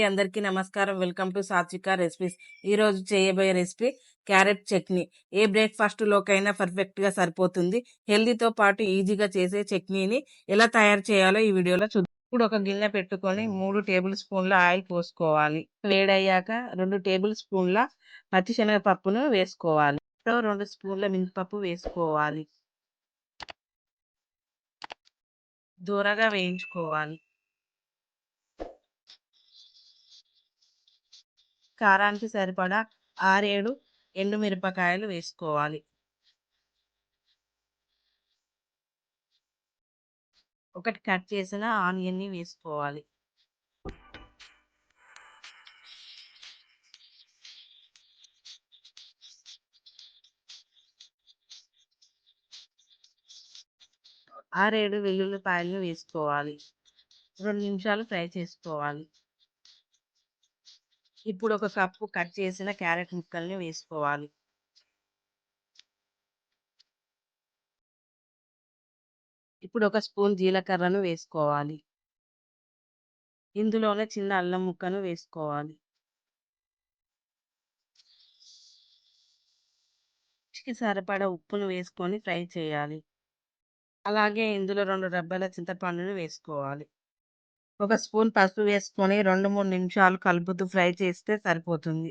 అందరికీ నమస్కారం. Welcome to సాత్విక రెసిపీస్. ఈ రోజు చేయబోయే రెసిపీ క్యారెట్ చట్నీ. ఏ బ్రేక్ఫాస్ట్ లోకైనా పర్ఫెక్ట్ గా సరిపోతుంది. హెల్దీతో పాటు ఈజీగా చేసే చట్నీని ఎలా తయారు చేయాలో ఈ వీడియోలో చూద్దాం. ఇప్పుడు ఒక గిన్నె పెట్టుకొని 3 టేబుల్ స్పూన్ల ఆయిల్ పోసుకోవాలి. వేడయ్యాక 2 టేబుల్ స్పూన్ల పచ్చిశనగపప్పును వేసుకోవాలి. 2 స్పూన్ల మినపప్పు వేసుకోవాలి. దూరగా వేయించుకోవాలి. కారానికి సరిపడా 6-7 ఎండుమిరపకాయలు వేసుకోవాలి. ఒకటి కట్ చేసిన ఆనియన్ని వేసుకోవాలి. ఆరేడు వెల్లుల్లిపాయలను వేసుకోవాలి. 2 నిమిషాలు ఫ్రై చేసుకోవాలి. ఇప్పుడు ఒక కప్పు కట్ చేసిన క్యారెట్ ముక్కల్ని వేసుకోవాలి. ఇప్పుడు ఒక స్పూన్ జీలకర్రను వేసుకోవాలి. ఇందులోనే చిన్న అల్లం ముక్కను వేసుకోవాలి. రుచికి సరిపడా ఉప్పును వేసుకొని ఫ్రై చేయాలి. అలాగే ఇందులో 2 రెబ్బల చింతపండును వేసుకోవాలి. ఒక స్పూన్ పసుపు వేసుకొని 2-3 నిమిషాలు కలుపుతూ ఫ్రై చేస్తే సరిపోతుంది.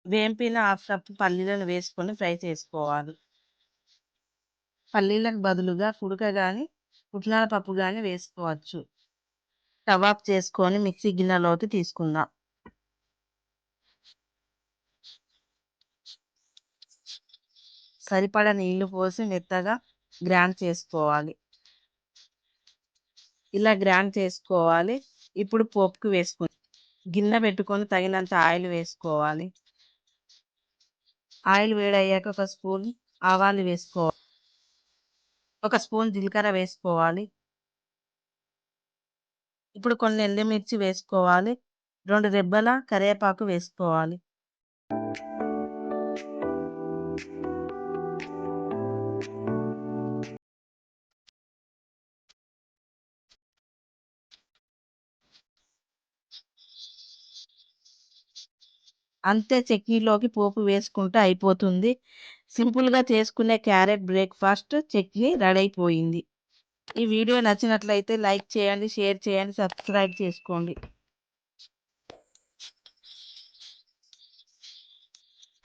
వేంపిన హాఫ్ కప్ పల్లీలను వేసుకొని ఫ్రై చేసుకోవాలి. పల్లీలకు బదులుగా కుడక గాని పుట్నాల పప్పు గాని వేసుకోవచ్చు. స్టవ్ ఆఫ్ చేసుకొని మిక్సీ గిన్నెలోకి తీసుకుందాం. సరిపడా నీళ్లు పోసి మెత్తగా గ్రైండ్ చేసుకోవాలి. ఇలా గ్రైండ్ చేసుకోవాలి. ఇప్పుడు పోపుకు వేసుకొని గిన్నె పెట్టుకొని తగినంత ఆయిల్ వేసుకోవాలి. ఆయిల్ వేడయ్యాక ఒక స్పూన్ ఆవాలు వేసుకోవాలి. ఒక స్పూన్ జీలకర్ర వేసుకోవాలి. ఇప్పుడు కొన్ని ఎండుమిర్చి వేసుకోవాలి. 2 రెబ్బల కరివేపాకు వేసుకోవాలి. అంతే, చట్నీలోకి పోపు వేసుకుంటే అయిపోతుంది. సింపుల్గా చేసుకునే క్యారెట్ బ్రేక్ఫాస్ట్ చట్నీ రెడీ అయిపోయింది. ఈ వీడియో నచ్చినట్లయితే లైక్ చేయండి, షేర్ చేయండి, సబ్స్క్రైబ్ చేసుకోండి.